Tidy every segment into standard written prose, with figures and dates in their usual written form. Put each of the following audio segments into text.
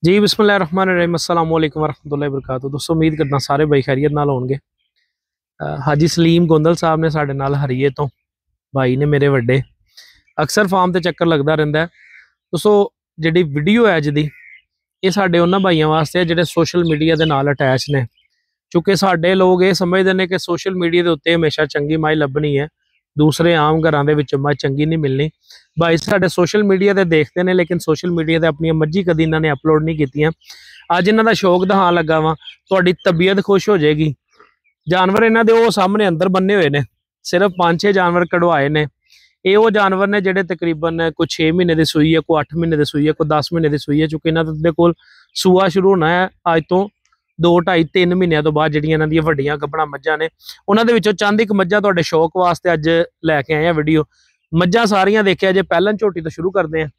जी बिस्मिल्लाहिर्रहमानिर्रहीम अस्सलाम वालेकुम वरहमतुल्लाहि वबरकातुहू। दोस्तों उम्मीद करना सारे भाई खैरियत नाल होणगे। हाजी सलीम गोंदल साहब ने साडे नाल हरीए तो भाई ने मेरे वड्डे अक्सर फार्म ते चक्कर लगदा रहिंदा है। दोस्तों जिहड़ी वीडियो है अज दी ये साडे उन्हां भाइयां वास्ते है जिहड़े सोशल मीडिया दे नाल अटैच ने, क्योंकि साडे लोग ये समझदे ने कि सोशल मीडिया दे उत्ते हमेशा चंगी माई लभनी है, दूसरे आम घरां दे विच माई चंगी नहीं मिलनी। भाई साडे सोशल मीडिया ते देखते ने लेकिन सोशल मीडिया ते अपनी मर्जी कदी इन्हां ने अपलोड नहीं कीतियां। अज इन्हां दा शौक दिखाण लगा वां, तुहाडी तबीयत खुश हो जाएगी। जानवर इन्हां दे वो सामने अंदर बन्ने हुए ने, सिर्फ 5-6 जानवर कढवाए ने। ये वो जानवर ने जिहड़े तकरीबन कोई 6 महीने की सूई है, कोई 8 महीने की सूई है, कोई 10 महीने की सूई है। चूंकि इन्हां दे कोल सूआ शुरू होना है अज तो 2-2.5-3 महीनों तो बाद जिहड़ियां इन्हां दियां वड्डियां गब्बड़ां मज्झां ने, उन्हां दे विचों चंद एक मज्झां तुहाडे शौक वास्ते अज लैके आए हैं वीडियो। मज्झां सारियां देखिया जे पहलन झोटी तो शुरू करते हैं।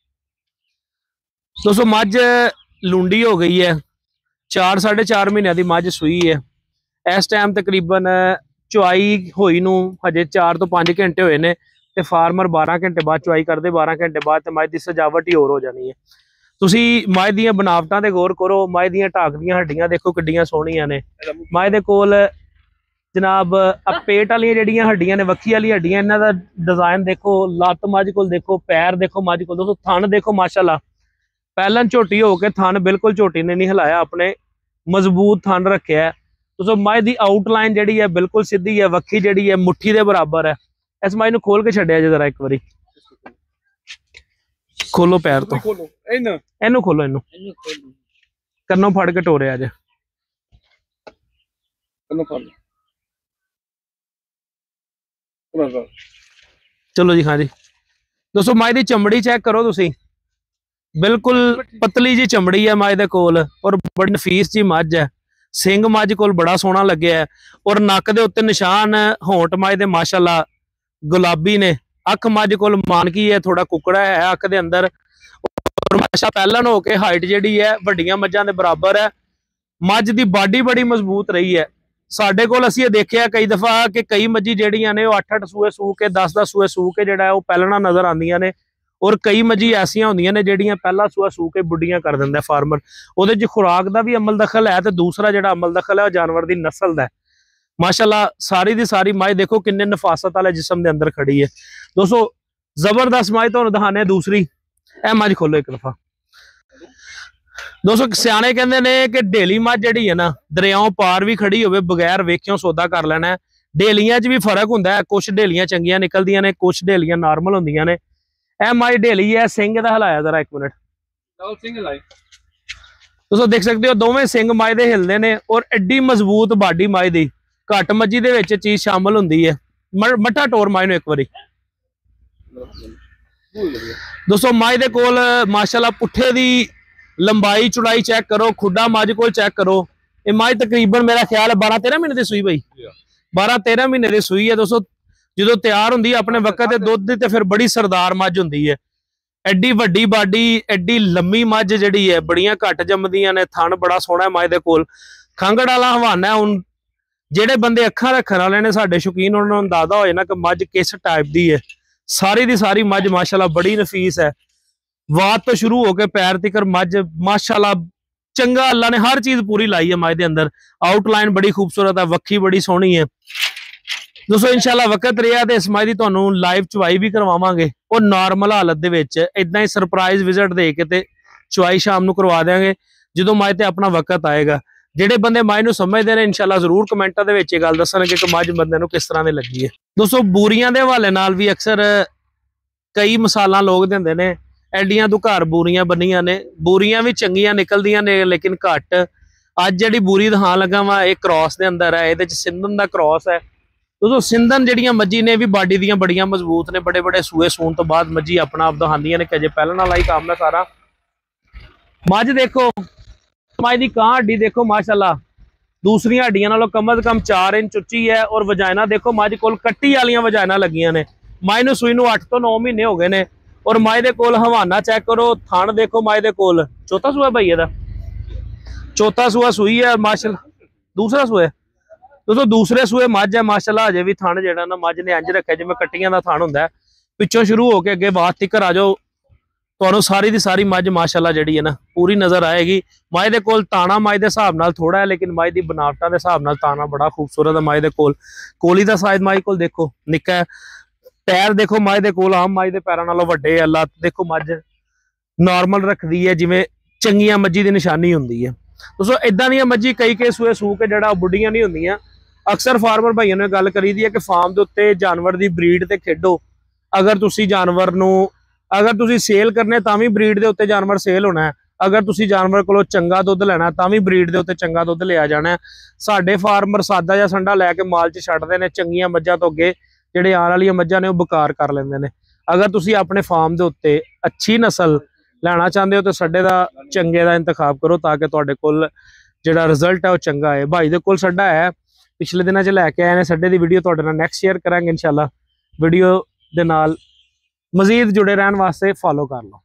दोस्तों मझ लुंडी हो गई है, 4-4.5 महीनों की मझ सूई है। इस टाइम तकरीबन चुआई होई नूं हजे 4 तो 5 घंटे होए ने ते फार्मर 12 घंटे बाद चुआई करते, 12 घंटे बाद मझ की सजावट ही होर हो जानी है। तुसी मझ दियां बनावटां ते गौर करो, मझ दियां ढाक दियां हड्डियां देखो किड्डियां सोहणियां ने। मझ दे कोल जनाब पेट वाली जड़ियां हड्डियां ने, वक्खी वाली हड्डियां, इन्हां दा डिजाइन देखो, लत्त मझ कोल देखो, पैर देखो मझ कोल। दोस्तों थन देखो माशाल्लाह, पहलन झोटी होके थन बिल्कुल झोटी ने नहीं हिलाया, अपने मजबूत थन रखे है। दोस्तों मझ दी आउटलाइन जिहड़ी है बिल्कुल सीधी है, वक्खी जिहड़ी है मुट्ठी दे बराबर है। इस मझ नूं खोल के छड्डिया जे जरा एक बारी, खोलो पैर तो, इनू खोलो, इनू कन्नों फड़ के टोरिया जे। चलो जी, हाँ जी। दोस्तों मझ दी चमड़ी चेक करो तुसी, बिल्कुल पतली जी चमड़ी है मझ दे कोल और बड़ी नफीस जी मझ है। सिंग मझ कोल बड़ा सोहना लगे है और नक दे उत्ते निशान होंठ मझ दे माशाल्लाह गुलाबी ने। अख मझ कोल मानकी है, थोड़ा कुकड़ा है अख दे अंदर और माशा पहलन होके हाइट जिहड़ी है वड्डियां मझां दे बराबर है। मझ दी बाडी बड़ी मजबूत रही है। साडे कोल असीं देखिया कई दफा कि कई मझी जिहड़ियां ने 8-8 सूए सूह के 10-10 सूए सूह के जिहड़ा है वो पहलना नजर आंदियां ने, और कई मझी ऐसियां होंदियां ने जिहड़ियां पहला सूआ सूह के बुढ़ियां कर दिंदा फार्मर। उहदे च खुराक दा भी अमल दखल है, ते दूसरा जिहड़ा अमल दखल है वो जानवर दी नस्ल दा है। माशाल्लाह सारी दी सारी मझ देखो किन्ने नफासत वाले जिस्म दे अंदर खड़ी है। दोस्तों जबरदस्त मझ तुहानूं दिखाने दूसरी, ए मझ खोलो एक दफा। दोस्तों सियाने कहते हैं कि डेली मझ जिहड़ी है ना दरियाओं पार भी खड़ी होवे बगैर वेखियों सौदा कर लेना है। डेलियां च भी फर्क हुंदा है, कुछ डेलियां चंगियां निकलदियां ने, कुछ डेलियां नॉर्मल हुंदियां ने। ए मझ डेली है, सिंह दा हिलाया जरा एक मिनट। दोस्तों देख सकते हो दोवें सिंह मझ दे हिलदे ने और एड्डी मजबूत बाडी मझ दी। घट मझी दे विच चीज शामिल हुंदी है। मट्ठा टोर मझ नूं एक बारी। दोस्तों मझ दे कोल माशाल्लाह पुट्ठे दी लंबाई चौड़ाई चेक करो, खुडा मझ कोल चेक करो। ये मझ तकरीबन मेरा ख्याल है 12-13 महीने की सूई भाई, 12-13 महीने की सूई है। दोस्तों जो तैयार होंगी अपने वक्त ते दुध दी ते फिर बड़ी सरदार मझ होंदी है। एड्डी वड्डी बाडी, एड्डी लम्मी मझ जिहड़ी है, बड़ियां घट जमदियां ने, थन बड़ा सोहना है मझ दे कोल। खंगड़ वाला हवाना है। हुण जेडे बंदे अखां रखण वाले ने साडे शौकीन, उन्हां नूं अंदाजा हो जाना कि मझ किस टाइप दी है। सारी दी सारी मझ माशाल्लाह बड़ी नफीस है। वात तो शुरू होकर पैर तिकर मझ माशाल्लाह चंगा, अल्लाह ने हर चीज पूरी लाई है मझ दे अंदर। आउटलाइन बड़ी खूबसूरत है, वक्खी बड़ी सोहनी है। दोस्तों इंशाल्लाह वक्त रहा तो इस मझ की तुहानूं लाइव चुवाई भी करवावांगे और नॉर्मल हालत दे विच इदां ही सरप्राइज विजिट दे के ते चुवाई शाम नूं करवा देंगे जो मझ ते अपना वक्त आएगा। ਜਿਹੜੇ ਬੰਦੇ ਮੱਝ ਨੂੰ ਸਮਝਦੇ ਨੇ ਇਨਸ਼ਾਅੱਲਾ ਜ਼ਰੂਰ ਕਮੈਂਟਾਂ ਦੇ ਵਿੱਚ ਇਹ ਗੱਲ ਦੱਸਣਗੇ ਕਿ ਮੱਝ ਬੰਦੇ ਨੂੰ ਕਿਸ ਤਰ੍ਹਾਂ ਦੀ ਲੱਗੀ ਹੈ। ਦੋਸਤੋ ਬੂਰੀਆਂ ਦੇ ਹਵਾਲੇ ਨਾਲ ਵੀ ਅਕਸਰ ਕਈ ਮਿਸਾਲਾਂ ਲੋਕ ਦਿੰਦੇ ਨੇ। ਐਡੀਆਂ ਤੋਂ ਘਰ ਬੂਰੀਆਂ ਬੰਨੀਆਂ ਨੇ, ਬੂਰੀਆਂ ਵੀ ਚੰਗੀਆਂ ਨਿਕਲਦੀਆਂ ਨੇ ਲੇਕਿਨ ਘੱਟ। ਅੱਜ ਜਿਹੜੀ ਬੂਰੀ ਦਿਖਾਣ ਲੱਗਾ ਵਾ ਇਹ ਕ੍ਰਾਸ ਦੇ ਅੰਦਰ ਹੈ, ਇਹਦੇ ਚ ਸਿੰਧਨ ਦਾ ਕ੍ਰਾਸ ਹੈ। ਦੋਸਤੋ ਸਿੰਧਨ ਜਿਹੜੀਆਂ ਮੱਝੀ ਨੇ ਵੀ ਬਾਡੀ ਦੀਆਂ ਬੜੀਆਂ ਮਜ਼ਬੂਤ ਨੇ, ਬੜੇ ਬੜੇ ਸੂਏ ਸੂਣ ਤੋਂ ਬਾਅਦ ਮੱਝੀ ਆਪਣਾ ਆਪ ਦਿਖਾਉਂਦੀਆਂ ਨੇ ਕਿ ਅਜੇ ਪਹਿਲਾਂ ਵਾਲਾ ਹੀ ਕੰਮ ਹੈ ਸਾਰਾ। ਮੱਝ ਦੇਖੋ मझ की कां हड्डी देखो माशाल्लाह दूसरी हड्डियां नालों कम से कम 4 इंच उच्ची है। और वजाइना देखो मझ कोल कट्टी वालियां वजाइना लगियां ने। मझ नूं सूई नूं 8 तो 9 महीने हो गए ने। और मझ दे कोल हवाना चेक करो, थण देखो मझ दे कोल चौथा सूआ भाई इहदा, चौथा सूआ सूई है माशाल्लाह, दूसरा सूआ। दोस्तों दूसरे सूए मझ है माशाल्लाह, अजे भी थण जिहड़ा ना मझ ने इंज रखिया जिवें कट्टियां दा थण हुंदा है। पिछों शुरू होके अगे बात तिकर आ जाओ, ਤੁਹਾਨੂੰ ਸਾਰੀ ਦੀ ਸਾਰੀ ਮੱਝ ਮਾਸ਼ਾਅੱਲਾ ਜਿਹੜੀ ਹੈ ਨਾ ਪੂਰੀ ਨਜ਼ਰ ਆਏਗੀ। ਮੱਝ ਦੇ ਕੋਲ ਤਾਣਾ ਮੱਝ ਦੇ ਹਿਸਾਬ ਨਾਲ ਥੋੜਾ ਹੈ, ਲੇਕਿਨ ਮੱਝ ਦੀ ਬਨਾਵਟਾਂ ਦੇ ਹਿਸਾਬ ਨਾਲ ਤਾਣਾ ਬੜਾ ਖੂਬਸੂਰਤ ਹੈ ਮੱਝ ਦੇ ਕੋਲ। ਕੋਲੀ ਦਾ ਸਾਈਜ਼ ਮੱਝ ਕੋਲ ਦੇਖੋ ਨਿੱਕਾ ਹੈ। ਪੈਰ ਦੇਖੋ ਮੱਝ ਦੇ ਕੋਲ ਆਮ ਮੱਝ ਦੇ ਪੈਰਾਂ ਨਾਲੋਂ ਵੱਡੇ ਆ। ਲੱਤ ਦੇਖੋ ਮੱਝ ਨਾਰਮਲ ਰੱਖਦੀ ਹੈ, ਜਿਵੇਂ ਚੰਗੀਆਂ ਮੱਝੀ ਦੀ ਨਿਸ਼ਾਨੀ ਹੁੰਦੀ ਹੈ। ਦੋਸਤੋ ਇਦਾਂ ਦੀਆਂ ਮੱਝੀ ਕਈ ਸੂਏ ਸੂ ਕੇ ਜਿਹੜਾ ਬੁੱਢੀਆਂ ਨਹੀਂ ਹੁੰਦੀਆਂ। ਅਕਸਰ ਫਾਰਮਰ ਭਾਈਆਂ ਨੇ ਗੱਲ ਕਰੀ ਦੀ ਹੈ ਕਿ ਫਾਰਮ ਦੇ ਉੱਤੇ ਜਾਨਵਰ ਦੀ ਬਰੀਡ ਤੇ ਖੇਡੋ। ਅਗਰ ਤੁਸੀਂ ਜਾਨਵਰ ਨੂੰ ਸੇਲ ਕਰਨੇ ਤਾਂ ਵੀ ਬਰੀਡ ਦੇ ਉੱਤੇ ਜਾਨਵਰ ਸੇਲ ਹੋਣਾ ਹੈ। ਅਗਰ ਤੁਸੀਂ ਜਾਨਵਰ ਕੋਲੋਂ ਚੰਗਾ ਦੁੱਧ ਲੈਣਾ ਤਾਂ ਵੀ ਬਰੀਡ ਦੇ ਉੱਤੇ ਚੰਗਾ ਦੁੱਧ ਲਿਆ ਜਾਣਾ। ਸਾਡੇ ਫਾਰਮਰ ਸਾਦਾ ਜਾਂ ਸੰਡਾ ਲੈ ਕੇ ਮਾਲ 'ਚ ਛੱਡਦੇ ਨੇ, ਚੰਗੀਆਂ ਮੱਝਾਂ ਤੋਂ ਅੱਗੇ ਜਿਹੜੇ ਆਉਣ ਵਾਲੀਆਂ ਮੱਝਾਂ ਨੇ ਉਹ ਬਕਾਰ ਕਰ ਲੈਂਦੇ ਨੇ। ਅਗਰ ਤੁਸੀਂ ਆਪਣੇ ਫਾਰਮ ਦੇ ਉੱਤੇ ਅੱਛੀ ਨਸਲ ਲੈਣਾ ਚਾਹੁੰਦੇ ਹੋ ਤਾਂ ਸਾਡੇ ਦਾ ਚੰਗੇ ਦਾ ਇੰਤਖਾਬ ਕਰੋ, ਤਾਂ ਕਿ ਤੁਹਾਡੇ ਕੋਲ ਜਿਹੜਾ ਰਿਜ਼ਲਟ ਹੈ ਉਹ ਚੰਗਾ ਹੈ। ਭਾਈ ਦੇ ਕੋਲ ਸਾਡਾ ਹੈ, ਪਿਛਲੇ ਦਿਨਾਂ 'ਚ ਲੈ ਕੇ ਆਏ ਨੇ। ਸਾਡੇ ਦੀ ਵੀਡੀਓ ਤੁਹਾਡੇ ਨਾਲ ਨੈਕਸਟ ਸ਼ੇਅਰ ਕਰਾਂਗੇ ਇਨਸ਼ਾਅੱਲਾ। ਵੀਡੀਓ ਦੇ ਨਾਲ ਮਜ਼ੀਦ ਜੁੜੇ ਰਹਿਣ ਵਾਸਤੇ ਫॉलो ਕਰ ਲਓ।